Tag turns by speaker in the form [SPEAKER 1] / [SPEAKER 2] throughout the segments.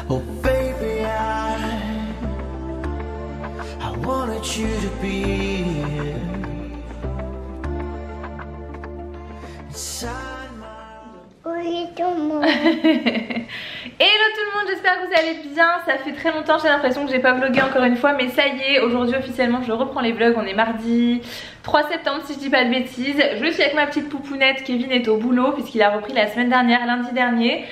[SPEAKER 1] Oh baby, I wanted you to be here. Inside my...
[SPEAKER 2] Oui, tout le monde.
[SPEAKER 3] Hello tout le monde, j'espère que vous allez bien. Ça fait très longtemps, j'ai l'impression que j'ai pas vlogué encore une fois, mais ça y est, aujourd'hui officiellement je reprends les vlogs. On est mardi 3 septembre si je dis pas de bêtises. Je suis avec ma petite poupounette, Kevin est au boulot puisqu'il a repris la semaine dernière, lundi dernier.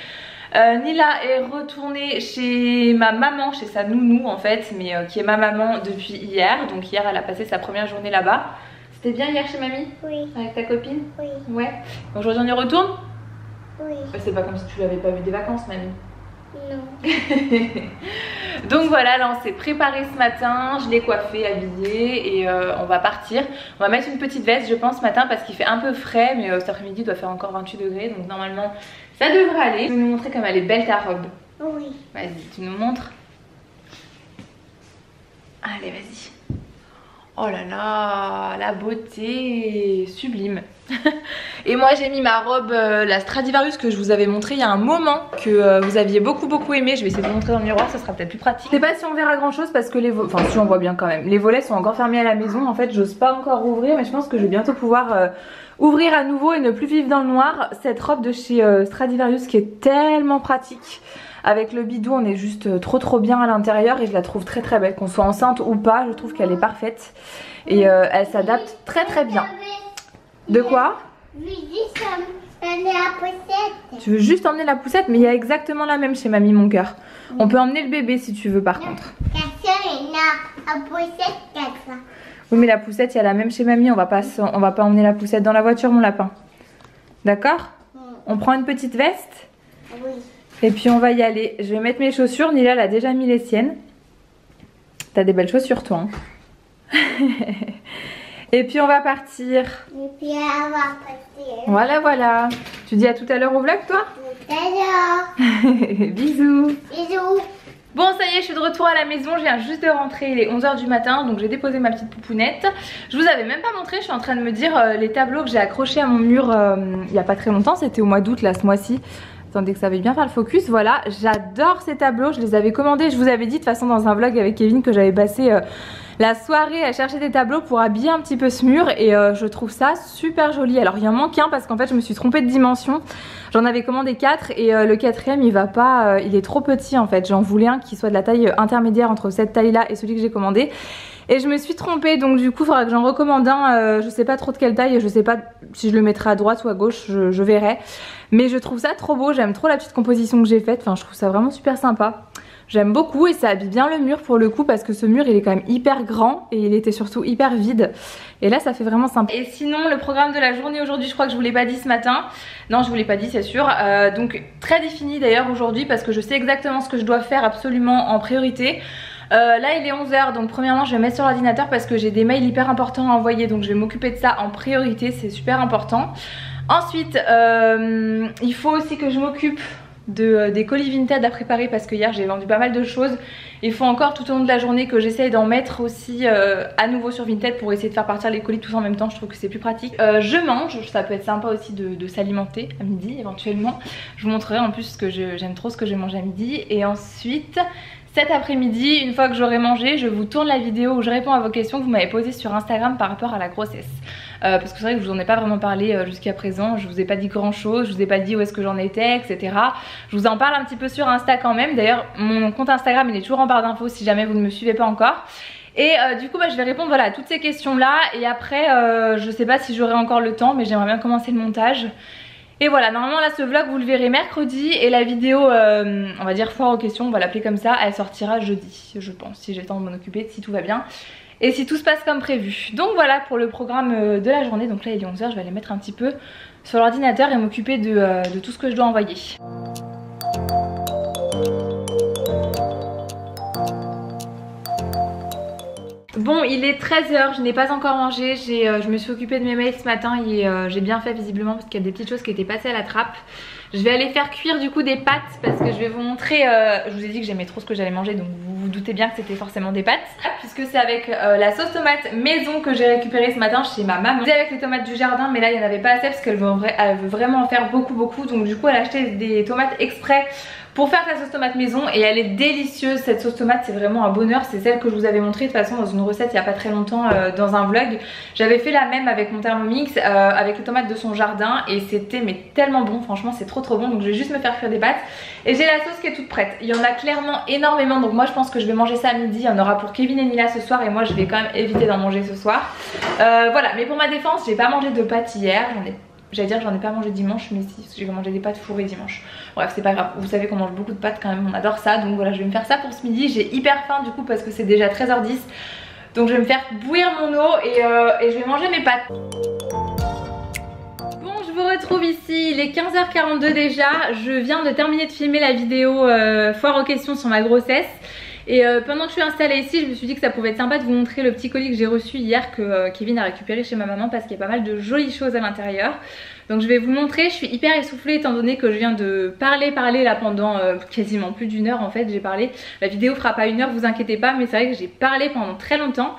[SPEAKER 3] Nila est retournée chez ma maman, chez sa nounou en fait, mais qui est ma maman depuis hier. Donc hier elle a passé sa première journée là-bas. C'était bien hier chez mamie?
[SPEAKER 2] Oui.
[SPEAKER 3] Avec ta copine?
[SPEAKER 2] Oui.
[SPEAKER 3] Ouais. Aujourd'hui on y retourne?
[SPEAKER 2] Oui.
[SPEAKER 3] C'est pas comme si tu l'avais pas vu des vacances mamie.
[SPEAKER 2] Non.
[SPEAKER 3] Donc voilà, là on s'est préparé ce matin, je l'ai coiffé, habillé et on va partir. On va mettre une petite veste je pense ce matin parce qu'il fait un peu frais, mais cet après-midi il doit faire encore 28 degrés, donc normalement ça devrait aller. Je vais nous montrer comme elle est belle ta robe.
[SPEAKER 2] Oui.
[SPEAKER 3] Vas-y, tu nous montres. Allez, vas-y. Oh là là, la beauté, sublime. Et moi j'ai mis ma robe, la Stradivarius que je vous avais montré il y a un moment, que vous aviez beaucoup aimé. Je vais essayer de vous montrer dans le miroir, ça sera peut-être plus pratique. Je sais pas si on verra grand chose parce que les volets, enfin si on voit bien quand même, les volets sont encore fermés à la maison. En fait j'ose pas encore ouvrir, mais je pense que je vais bientôt pouvoir ouvrir à nouveau et ne plus vivre dans le noir. Cette robe de chez Stradivarius qui est tellement pratique. Avec le bidou on est juste trop bien à l'intérieur et je la trouve très belle. Qu'on soit enceinte ou pas, je trouve qu'elle est parfaite. Et elle s'adapte très bien. De quoi?
[SPEAKER 2] Je veux juste emmener la poussette.
[SPEAKER 3] Tu veux juste emmener la poussette? Mais il y a exactement la même chez mamie mon cœur. On peut emmener le bébé si tu veux par contre.
[SPEAKER 2] La poussette comme ça.
[SPEAKER 3] Oui mais la poussette il y a la même chez mamie. On va pas emmener la poussette dans la voiture mon lapin. D'accord? On prend une petite veste?
[SPEAKER 2] Oui.
[SPEAKER 3] Et puis on va y aller. Je vais mettre mes chaussures. Nila elle a déjà mis les siennes. T'as des belles chaussures toi hein. Et puis on va partir.
[SPEAKER 2] Et puis on va partir.
[SPEAKER 3] Voilà. Tu dis à tout à l'heure au vlog toi?
[SPEAKER 2] Tout à l'heure.
[SPEAKER 3] Bisous.
[SPEAKER 2] Bisous.
[SPEAKER 3] Bon ça y est, je suis de retour à la maison, je viens juste de rentrer, il est 11 h du matin, donc j'ai déposé ma petite poupounette. Je vous avais même pas montré, je suis en train de me dire les tableaux que j'ai accrochés à mon mur il y a pas très longtemps, c'était au mois d'août là ce mois-ci. Attendez que ça va bien faire le focus, voilà, j'adore ces tableaux, je les avais commandés, je vous avais dit de toute façon dans un vlog avec Kevin que j'avais passé la soirée à chercher des tableaux pour habiller un petit peu ce mur et je trouve ça super joli. Alors il y en manque un parce qu'en fait je me suis trompée de dimension, j'en avais commandé 4 et le quatrième il va pas, il est trop petit en fait, j'en voulais un qui soit de la taille intermédiaire entre cette taille là et celui que j'ai commandé. Et je me suis trompée donc du coup il faudra que j'en recommande un, je sais pas trop de quelle taille, je sais pas si je le mettrai à droite ou à gauche, je verrai. Mais je trouve ça trop beau, j'aime trop la petite composition que j'ai faite, enfin je trouve ça vraiment super sympa. J'aime beaucoup et ça habille bien le mur pour le coup parce que ce mur il est quand même hyper grand et il était surtout hyper vide. Et là ça fait vraiment sympa. Et sinon le programme de la journée aujourd'hui, je crois que je vous l'ai pas dit ce matin. Non je vous l'ai pas dit c'est sûr. Donc très défini d'ailleurs aujourd'hui parce que je sais exactement ce que je dois faire absolument en priorité. Là il est 11 h donc premièrement je vais mettre sur l'ordinateur parce que j'ai des mails hyper importants à envoyer, donc je vais m'occuper de ça en priorité, c'est super important. Ensuite il faut aussi que je m'occupe des colis Vinted à préparer parce que hier j'ai vendu pas mal de choses. Il faut encore tout au long de la journée que j'essaye d'en mettre aussi à nouveau sur Vinted pour essayer de faire partir les colis tous en même temps, je trouve que c'est plus pratique. Je mange, ça peut être sympa aussi de s'alimenter à midi éventuellement. Je vous montrerai en plus que j'aime trop ce que je mange à midi. Et ensuite cet après-midi, une fois que j'aurai mangé, je vous tourne la vidéo où je réponds à vos questions que vous m'avez posées sur Instagram par rapport à la grossesse. Parce que c'est vrai que je vous en ai pas vraiment parlé jusqu'à présent, je vous ai pas dit grand chose, je vous ai pas dit où est-ce que j'en étais, etc. Je vous en parle un petit peu sur Insta quand même, d'ailleurs mon compte Instagram il est toujours en barre d'infos si jamais vous ne me suivez pas encore. Et du coup je vais répondre voilà, à toutes ces questions là et après je sais pas si j'aurai encore le temps mais j'aimerais bien commencer le montage. Et voilà, normalement là ce vlog vous le verrez mercredi et la vidéo on va dire foire aux questions, on va l'appeler comme ça, elle sortira jeudi je pense, si j'ai le temps de m'en occuper, si tout va bien et si tout se passe comme prévu. Donc voilà pour le programme de la journée, donc là il est 11 h, je vais aller mettre un petit peu sur l'ordinateur et m'occuper de tout ce que je dois envoyer. Bon il est 13 h, je n'ai pas encore mangé, je me suis occupée de mes mails ce matin et j'ai bien fait visiblement parce qu'il y a des petites choses qui étaient passées à la trappe. Je vais aller faire cuire du coup des pâtes parce que je vais vous montrer, je vous ai dit que j'aimais trop ce que j'allais manger donc vous vous doutez bien que c'était forcément des pâtes. Puisque c'est avec la sauce tomate maison que j'ai récupérée ce matin chez ma maman. C'était avec les tomates du jardin mais là il n'y en avait pas assez parce qu'elle veut vraiment en faire beaucoup donc du coup elle a acheté des tomates exprès pour faire sa sauce tomate maison et elle est délicieuse. Cette sauce tomate c'est vraiment un bonheur, c'est celle que je vous avais montrée de toute façon dans une recette il n'y a pas très longtemps dans un vlog. J'avais fait la même avec mon Thermomix avec les tomates de son jardin et c'était mais tellement bon, franchement c'est trop bon. Donc je vais juste me faire cuire des pâtes et j'ai la sauce qui est toute prête. Il y en a clairement énormément, donc moi je pense que je vais manger ça à midi. Il y en aura pour Kevin et Nila ce soir et moi je vais quand même éviter d'en manger ce soir. Voilà, mais pour ma défense j'ai pas mangé de pâtes hier, j'allais dire j'en ai pas mangé dimanche, mais si, j'ai mangé des pâtes fourrées dimanche. Bref, c'est pas grave, vous savez qu'on mange beaucoup de pâtes quand même, on adore ça. Donc voilà, je vais me faire ça pour ce midi. J'ai hyper faim du coup parce que c'est déjà 13h10. Donc je vais me faire bouillir mon eau et je vais manger mes pâtes. Bon, je vous retrouve ici, il est 15h42 déjà. Je viens de terminer de filmer la vidéo foire aux questions sur ma grossesse. Et pendant que je suis installée ici, je me suis dit que ça pouvait être sympa de vous montrer le petit colis que j'ai reçu hier que Kevin a récupéré chez ma maman parce qu'il y a pas mal de jolies choses à l'intérieur. Donc je vais vous montrer, je suis hyper essoufflée étant donné que je viens de parler là pendant quasiment plus d'une heure en fait. J'ai parlé, la vidéo fera pas une heure, vous inquiétez pas, mais c'est vrai que j'ai parlé pendant très longtemps.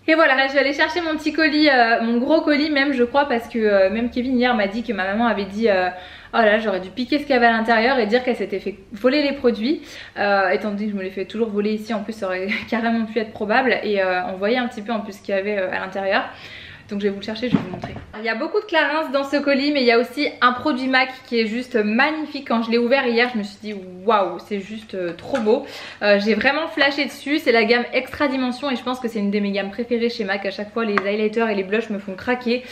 [SPEAKER 3] Et voilà, là je vais aller chercher mon petit colis, mon gros colis même je crois, parce que même Kevin hier m'a dit que ma maman avait dit oh là j'aurais dû piquer ce qu'il y avait à l'intérieur et dire qu'elle s'était fait voler les produits. Étant donné que je me les fais toujours voler ici, en plus ça aurait carrément pu être probable. Et on voyait un petit peu en plus ce qu'il y avait à l'intérieur. Donc je vais vous le chercher, je vais vous montrer. Il y a beaucoup de Clarins dans ce colis, mais il y a aussi un produit MAC qui est juste magnifique. Quand je l'ai ouvert hier, je me suis dit waouh, c'est juste trop beau. J'ai vraiment flashé dessus, c'est la gamme Extra Dimension et je pense que c'est une de mes gammes préférées chez MAC. À chaque fois les highlighters et les blushs me font craquer.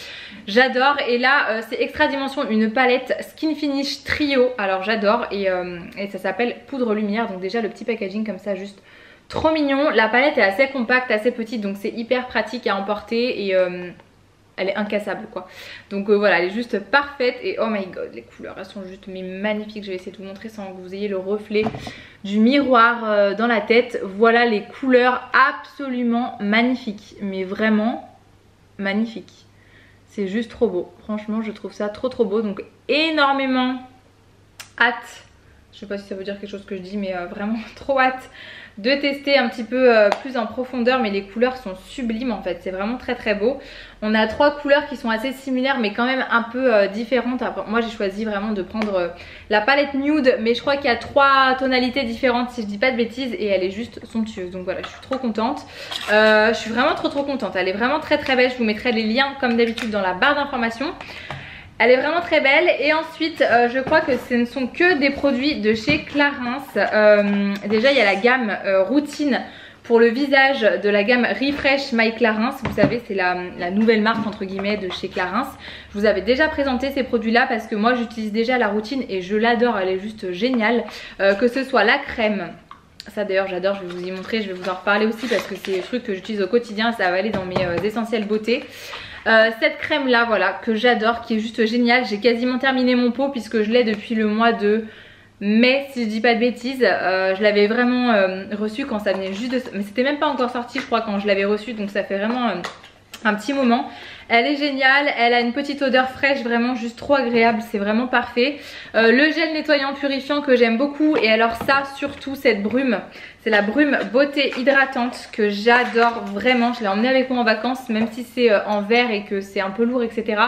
[SPEAKER 3] J'adore. Et là c'est Extra Dimension, une palette Skin Finish Trio. Alors j'adore et ça s'appelle Poudre Lumière. Donc déjà le petit packaging comme ça, juste trop mignon. La palette est assez compacte, assez petite, donc c'est hyper pratique à emporter et elle est incassable quoi. Donc voilà, elle est juste parfaite et oh my god, les couleurs elles sont juste mais magnifiques. Je vais essayer de vous montrer sans que vous ayez le reflet du miroir dans la tête. Voilà les couleurs absolument magnifiques, mais vraiment magnifiques. C'est juste trop beau, franchement je trouve ça trop beau. Donc énormément hâte, je sais pas si ça veut dire quelque chose que je dis, mais vraiment trop hâte de tester un petit peu plus en profondeur. Mais les couleurs sont sublimes en fait, c'est vraiment très beau. On a 3 couleurs qui sont assez similaires mais quand même un peu différentes. Après, moi j'ai choisi vraiment de prendre la palette nude, mais je crois qu'il y a 3 tonalités différentes si je dis pas de bêtises et elle est juste somptueuse. Donc voilà, je suis trop contente, je suis vraiment trop contente. Elle est vraiment très belle, je vous mettrai les liens comme d'habitude dans la barre d'informations. Elle est vraiment très belle. Et ensuite je crois que ce ne sont que des produits de chez Clarins. Déjà il y a la gamme routine pour le visage de la gamme Refresh My Clarins. Vous savez c'est la nouvelle marque entre guillemets de chez Clarins. Je vous avais déjà présenté ces produits là parce que moi j'utilise déjà la routine et je l'adore, elle est juste géniale. Que ce soit la crème, ça d'ailleurs j'adore, je vais vous y montrer, je vais vous en reparler aussi parce que c'est des trucs que j'utilise au quotidien, ça va aller dans mes essentiels beauté. Cette crème là voilà que j'adore, qui est juste géniale. J'ai quasiment terminé mon pot puisque je l'ai depuis le mois de mai si je dis pas de bêtises. Je l'avais vraiment reçu quand ça venait juste de... mais c'était même pas encore sorti je crois quand je l'avais reçu, donc ça fait vraiment un petit moment. Elle est géniale, elle a une petite odeur fraîche, vraiment juste trop agréable, c'est vraiment parfait. Le gel nettoyant purifiant que j'aime beaucoup, et alors ça surtout cette brume, c'est la brume beauté hydratante que j'adore vraiment. Je l'ai emmenée avec moi en vacances, même si c'est en verre et que c'est un peu lourd etc.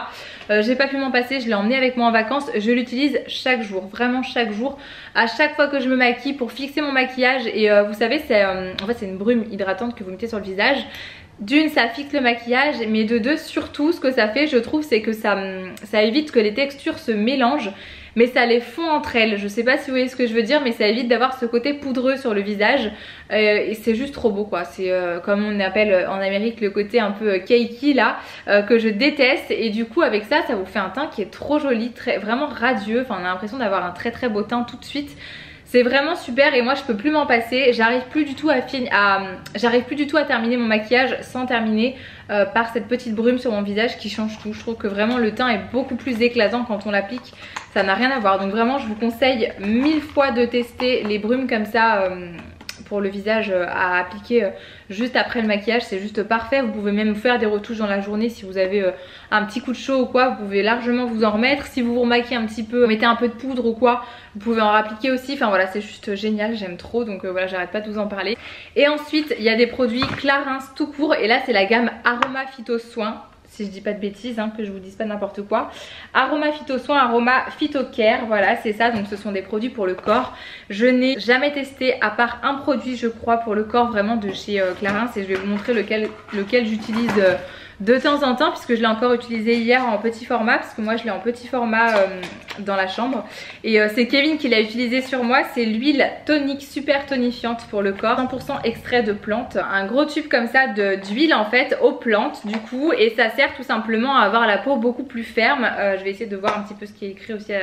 [SPEAKER 3] J'ai pas pu m'en passer, je l'ai emmenée avec moi en vacances. Je l'utilise chaque jour, vraiment chaque jour, à chaque fois que je me maquille pour fixer mon maquillage. Et vous savez c'est en fait c'est une brume hydratante que vous mettez sur le visage. D'une ça fixe le maquillage, mais de deux surtout ce que ça fait je trouve c'est que ça évite que les textures se mélangent, mais ça les fond entre elles. Je sais pas si vous voyez ce que je veux dire, mais ça évite d'avoir ce côté poudreux sur le visage et c'est juste trop beau quoi. C'est comme on appelle en Amérique le côté un peu cakey là, que je déteste. Et du coup avec ça vous fait un teint qui est trop joli, vraiment radieux. Enfin on a l'impression d'avoir un très beau teint tout de suite. C'est vraiment super et moi je peux plus m'en passer. J'arrive plus du tout à terminer mon maquillage sans terminer par cette petite brume sur mon visage qui change tout. Je trouve que vraiment le teint est beaucoup plus éclatant quand on l'applique. Ça n'a rien à voir. Donc vraiment je vous conseille 1000 fois de tester les brumes comme ça pour le visage à appliquer juste après le maquillage. C'est juste parfait. Vous pouvez même faire des retouches dans la journée si vous avez un petit coup de chaud ou quoi. Vous pouvez largement vous en remettre. Si vous vous remaquillez un petit peu, mettez un peu de poudre ou quoi, vous pouvez en appliquer aussi. Enfin voilà, c'est juste génial, j'aime trop. Donc voilà, j'arrête pas de vous en parler. Et ensuite il y a des produits Clarins tout court. Et là c'est la gamme Aroma Phyto Soin. si je dis pas de bêtises, hein, que je vous dise pas n'importe quoi. Aroma Phyto Soin, Aroma Phyto Care, voilà c'est ça, donc ce sont des produits pour le corps. Je n'ai jamais testé à part un produit je crois pour le corps vraiment de chez Clarins, et je vais vous montrer lequel j'utilise de temps en temps, puisque je l'ai encore utilisé hier en petit format, parce que moi je l'ai en petit format dans la chambre, et c'est Kevin qui l'a utilisé sur moi. C'est l'huile tonique super tonifiante pour le corps, 100% extrait de plantes, un gros tube comme ça d'huile en fait aux plantes du coup, et ça sert tout simplement à avoir la peau beaucoup plus ferme. Je vais essayer de voir un petit peu ce qui est écrit aussi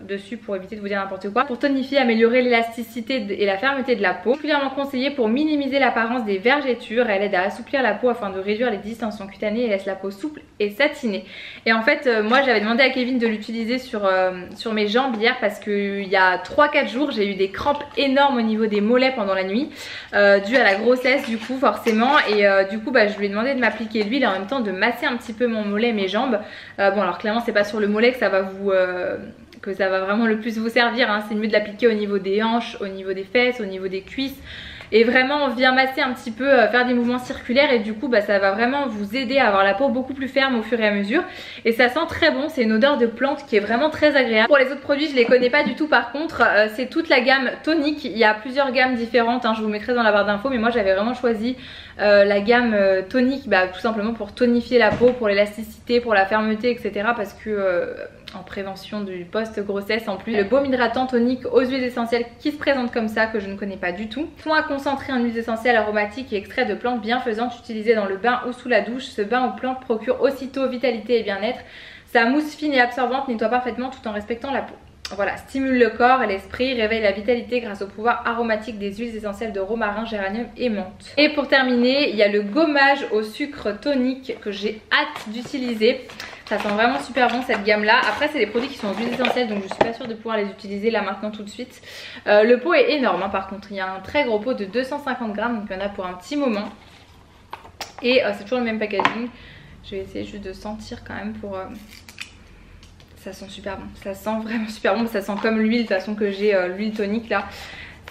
[SPEAKER 3] dessus pour éviter de vous dire n'importe quoi. Pour tonifier, améliorer l'élasticité et la fermeté de la peau, particulièrement conseillé pour minimiser l'apparence des vergetures. Elle aide à assouplir la peau afin de réduire les distensions cutanées et laisse la peau souple et satinée. Et en fait moi j'avais demandé à Kevin de l'utiliser sur mes jambes hier, parce qu'il y a 3-4 jours j'ai eu des crampes énormes au niveau des mollets pendant la nuit, dû à la grossesse du coup forcément, et du coup je lui ai demandé de m'appliquer l'huile et en même temps de masser un petit peu mon mollet et mes jambes. Bon alors clairement c'est pas sur le mollet que ça va vraiment le plus vous servir, hein. C'est mieux de l'appliquer au niveau des hanches, au niveau des fesses, au niveau des cuisses. Et vraiment on vient masser un petit peu, faire des mouvements circulaires, et du coup ça va vraiment vous aider à avoir la peau beaucoup plus ferme au fur et à mesure. Et ça sent très bon, c'est une odeur de plante qui est vraiment très agréable. Pour les autres produits je les connais pas du tout par contre, c'est toute la gamme tonique. Il y a plusieurs gammes différentes, hein, je vous mettrai dans la barre d'infos, mais moi j'avais vraiment choisi la gamme tonique, tout simplement pour tonifier la peau, pour l'élasticité, pour la fermeté, etc. Parce que en prévention du post-grossesse en plus. Le baume hydratant tonique aux huiles essentielles qui se présente comme ça, que je ne connais pas du tout. Soin concentré en huiles essentielles aromatiques et extraits de plantes bienfaisantes utilisées dans le bain ou sous la douche. Ce bain aux plantes procure aussitôt vitalité et bien-être. Sa mousse fine et absorbante nettoie parfaitement tout en respectant la peau. Voilà, stimule le corps et l'esprit, réveille la vitalité grâce au pouvoir aromatique des huiles essentielles de romarin, géranium et menthe. Et pour terminer, il y a le gommage au sucre tonique que j'ai hâte d'utiliser. Ça sent vraiment super bon cette gamme là. Après c'est des produits qui sont aux huiles essentielles, donc je suis pas sûre de pouvoir les utiliser là maintenant tout de suite. Le pot est énorme hein, par contre, il y a un très gros pot de 250 grammes, donc il y en a pour un petit moment. Et c'est toujours le même packaging. Je vais essayer juste de sentir quand même pour... Ça sent super bon, ça sent vraiment super bon, ça sent comme l'huile de toute façon que j'ai, l'huile tonique là.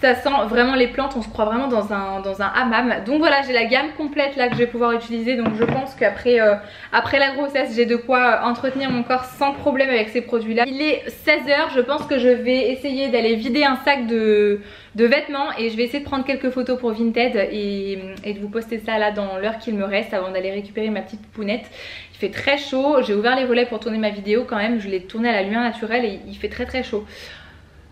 [SPEAKER 3] Ça sent vraiment les plantes, on se croit vraiment dans un hammam. Donc voilà, j'ai la gamme complète là que je vais pouvoir utiliser. Donc je pense qu'après après la grossesse, j'ai de quoi entretenir mon corps sans problème avec ces produits là. Il est 16 h, je pense que je vais essayer d'aller vider un sac de vêtements, et je vais essayer de prendre quelques photos pour Vinted et de vous poster ça là dans l'heure qu'il me reste avant d'aller récupérer ma petite pouponette. Il fait très chaud, j'ai ouvert les volets pour tourner ma vidéo quand même, je l'ai tournée à la lumière naturelle et il fait très chaud.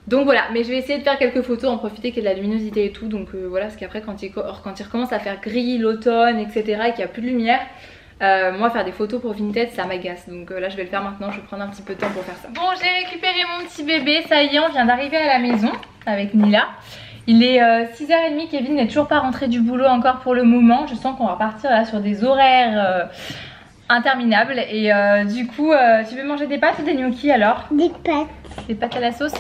[SPEAKER 3] Donc voilà, mais je vais essayer de faire quelques photos, en profiter qu'il y ait de la luminosité et tout. Donc voilà, parce qu'après quand il recommence à faire gris, l'automne, etc. et qu'il n'y a plus de lumière, moi faire des photos pour Vinted ça m'agace. Donc là je vais le faire maintenant, je vais prendre un petit peu de temps pour faire ça. Bon, j'ai récupéré mon petit bébé, ça y est, on vient d'arriver à la maison avec Nila. Il est 6h30, Kevin n'est toujours pas rentré du boulot encore pour le moment. Je sens qu'on va partir là sur des horaires interminables. Et du coup, tu veux manger des pâtes ou des gnocchis alors?
[SPEAKER 2] Des pâtes.
[SPEAKER 3] Des pâtes à la sauce.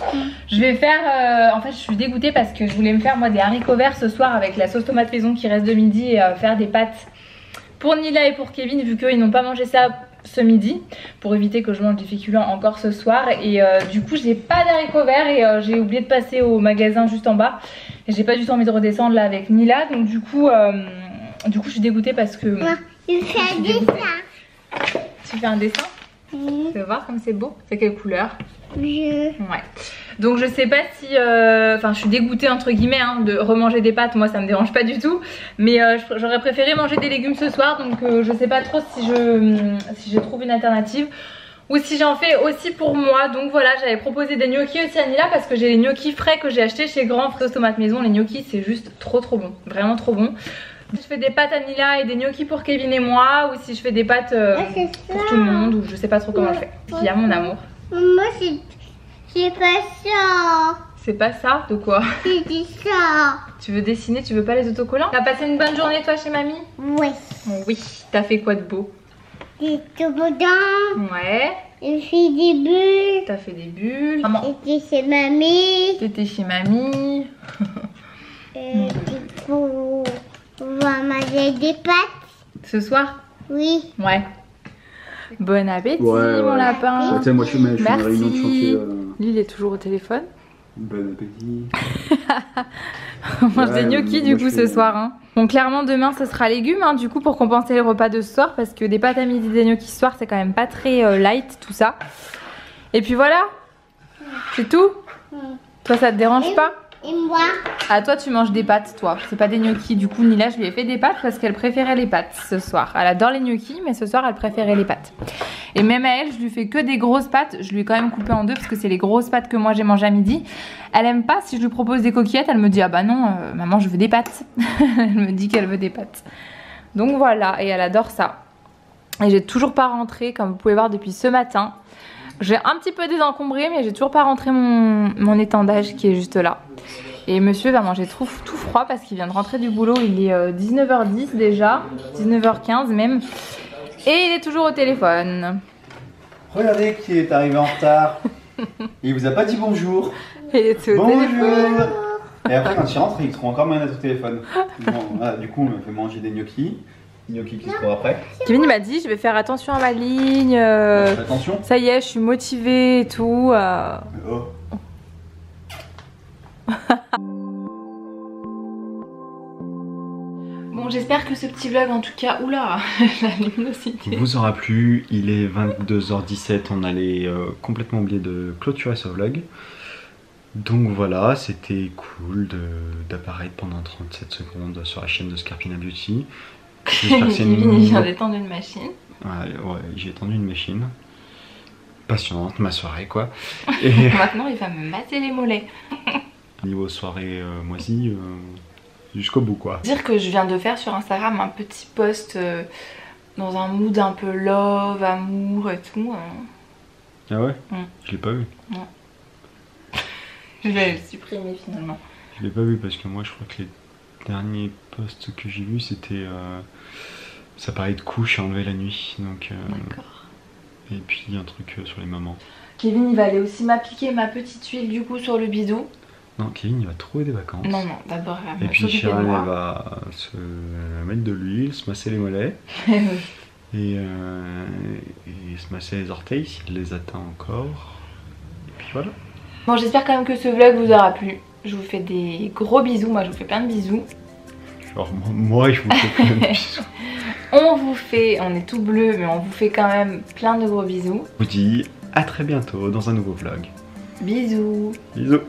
[SPEAKER 3] Je vais faire, en fait je suis dégoûtée parce que je voulais me faire moi des haricots verts ce soir avec la sauce tomate maison qui reste de midi, et faire des pâtes pour Nila et pour Kevin vu qu'ils n'ont pas mangé ça ce midi, pour éviter que je mange des féculents encore ce soir. Et du coup j'ai pas d'haricots verts, et j'ai oublié de passer au magasin juste en bas, et j'ai pas du tout envie de redescendre là avec Nila. Donc du coup je suis dégoûtée parce que
[SPEAKER 2] Il fait un dessin.
[SPEAKER 3] Tu fais un dessin? Tu veux voir comme c'est beau? C'est quelle couleur?
[SPEAKER 2] Je...
[SPEAKER 3] Ouais. Donc je sais pas si... Enfin je suis dégoûtée entre guillemets hein, de remanger des pâtes. Moi ça me dérange pas du tout. Mais j'aurais préféré manger des légumes ce soir. Donc je sais pas trop si je trouve une alternative, ou si j'en fais aussi pour moi. Donc voilà, j'avais proposé des gnocchis aussi à Nila, parce que j'ai les gnocchis frais que j'ai achetés chez Grand, sauce tomate maison. Les gnocchis c'est juste trop bon, vraiment trop bon. Si je fais des pâtes à Nila et des gnocchis pour Kevin et moi, ou si je fais des pâtes pour tout le monde, ou je sais pas trop comment je fais. Qui a mon amour?
[SPEAKER 2] Moi c'est pas ça.
[SPEAKER 3] C'est pas ça? De quoi?
[SPEAKER 2] C'est du ça.
[SPEAKER 3] Tu veux dessiner? Tu veux pas les autocollants? T'as passé une bonne journée toi chez mamie?
[SPEAKER 2] Oui.
[SPEAKER 3] Oui. T'as fait quoi de beau?
[SPEAKER 2] Des toboggans.
[SPEAKER 3] Ouais.
[SPEAKER 2] J'ai fait des bulles.
[SPEAKER 3] T'as fait des bulles.
[SPEAKER 2] J'étais chez mamie.
[SPEAKER 3] T'étais chez mamie.
[SPEAKER 2] On va manger des pâtes.
[SPEAKER 3] Ce soir?
[SPEAKER 2] Oui.
[SPEAKER 3] Ouais. Bon appétit mon lapin.
[SPEAKER 4] Ouais, moi je suis une réunion de chantier.
[SPEAKER 3] Lui il est toujours au téléphone.
[SPEAKER 4] Bon appétit.
[SPEAKER 3] On mange des
[SPEAKER 4] Ouais,
[SPEAKER 3] gnocchis
[SPEAKER 4] moi,
[SPEAKER 3] du coup
[SPEAKER 4] je
[SPEAKER 3] ce
[SPEAKER 4] fais-
[SPEAKER 3] soir. Hein. Bon, clairement demain ce sera légumes du coup pour compenser les repas de ce soir parce que des pâtes à midi, des gnocchis ce soir c'est quand même pas très light tout ça. Et puis voilà, c'est tout. Toi ça te dérange pas?
[SPEAKER 2] Et moi,
[SPEAKER 3] Ah toi tu manges des pâtes toi, c'est pas des gnocchis. Du coup Nila je lui ai fait des pâtes parce qu'elle préférait les pâtes ce soir. Elle adore les gnocchis mais ce soir elle préférait les pâtes. Et même à elle je lui fais que des grosses pâtes. Je lui ai quand même coupé en deux parce que c'est les grosses pâtes que moi j'ai mangé à midi. Elle aime pas si je lui propose des coquillettes, elle me dit ah bah non maman je veux des pâtes. Elle me dit qu'elle veut des pâtes. Donc voilà, et elle adore ça. Et j'ai toujours pas rentré comme vous pouvez voir depuis ce matin. J'ai un petit peu désencombré mais j'ai toujours pas rentré mon étendage qui est juste là. Et monsieur va manger tout froid parce qu'il vient de rentrer du boulot, il est 19h10 déjà, 19h15 même. Et il est toujours au téléphone.
[SPEAKER 4] Regardez qui est arrivé en retard. Il vous a pas dit bonjour.
[SPEAKER 3] Il est au téléphone.
[SPEAKER 4] Bonjour. Et après quand il rentre, il se trouve encore mal à au téléphone. Bon, voilà, du coup, on me fait manger des gnocchis. Gnocchis qui se trouvent après.
[SPEAKER 3] Kevin il m'a dit je vais faire attention à ma ligne.
[SPEAKER 4] Attention.
[SPEAKER 3] Ça y est, je suis motivée et tout.
[SPEAKER 4] Oh.
[SPEAKER 3] Bon, j'espère que ce petit vlog en tout cas, oula, la luminosité.
[SPEAKER 4] Vous aura plu, il est 22h17, on allait complètement oublier de clôturer ce vlog. Donc voilà, c'était cool d'apparaître pendant 37 secondes sur la chaîne de Scarpina Beauty. J'espère que c'est
[SPEAKER 3] Kevin il vient d'étendre une machine.
[SPEAKER 4] Ouais, j'ai tendu une machine. Passionnante, ma soirée quoi. Et
[SPEAKER 3] Maintenant il va me masser les mollets.
[SPEAKER 4] niveau soirée moisie, jusqu'au bout quoi.
[SPEAKER 3] Dire que je viens de faire sur Instagram un petit post dans un mood un peu love, amour et tout.
[SPEAKER 4] Ah ouais
[SPEAKER 3] Mm.
[SPEAKER 4] Je l'ai pas vu.
[SPEAKER 3] Je vais le supprimer finalement.
[SPEAKER 4] Je l'ai pas vu parce que moi je crois que les derniers posts que j'ai vus c'était ça parlait de couche à enlever la nuit. Donc,
[SPEAKER 3] D'accord.
[SPEAKER 4] et puis un truc sur les mamans.
[SPEAKER 3] Kevin il va aller aussi m'appliquer ma petite huile du coup sur le bidou.
[SPEAKER 4] Non, Kevin il va trouver des vacances.
[SPEAKER 3] Non, d'abord elle va
[SPEAKER 4] Et
[SPEAKER 3] me
[SPEAKER 4] puis
[SPEAKER 3] s'occuper de
[SPEAKER 4] Chiral elle
[SPEAKER 3] moi.
[SPEAKER 4] va se mettre de l'huile, se masser les mollets et se masser les orteils s'il les atteint encore. Et puis voilà.
[SPEAKER 3] Bon, j'espère quand même que ce vlog vous aura plu. Je vous fais des gros bisous, moi je vous fais plein de bisous.
[SPEAKER 4] Genre moi je vous fais plein de bisous.
[SPEAKER 3] On est tout bleu mais on vous fait quand même plein de gros bisous.
[SPEAKER 4] Je vous dis à très bientôt dans un nouveau vlog.
[SPEAKER 3] Bisous.
[SPEAKER 4] Bisous.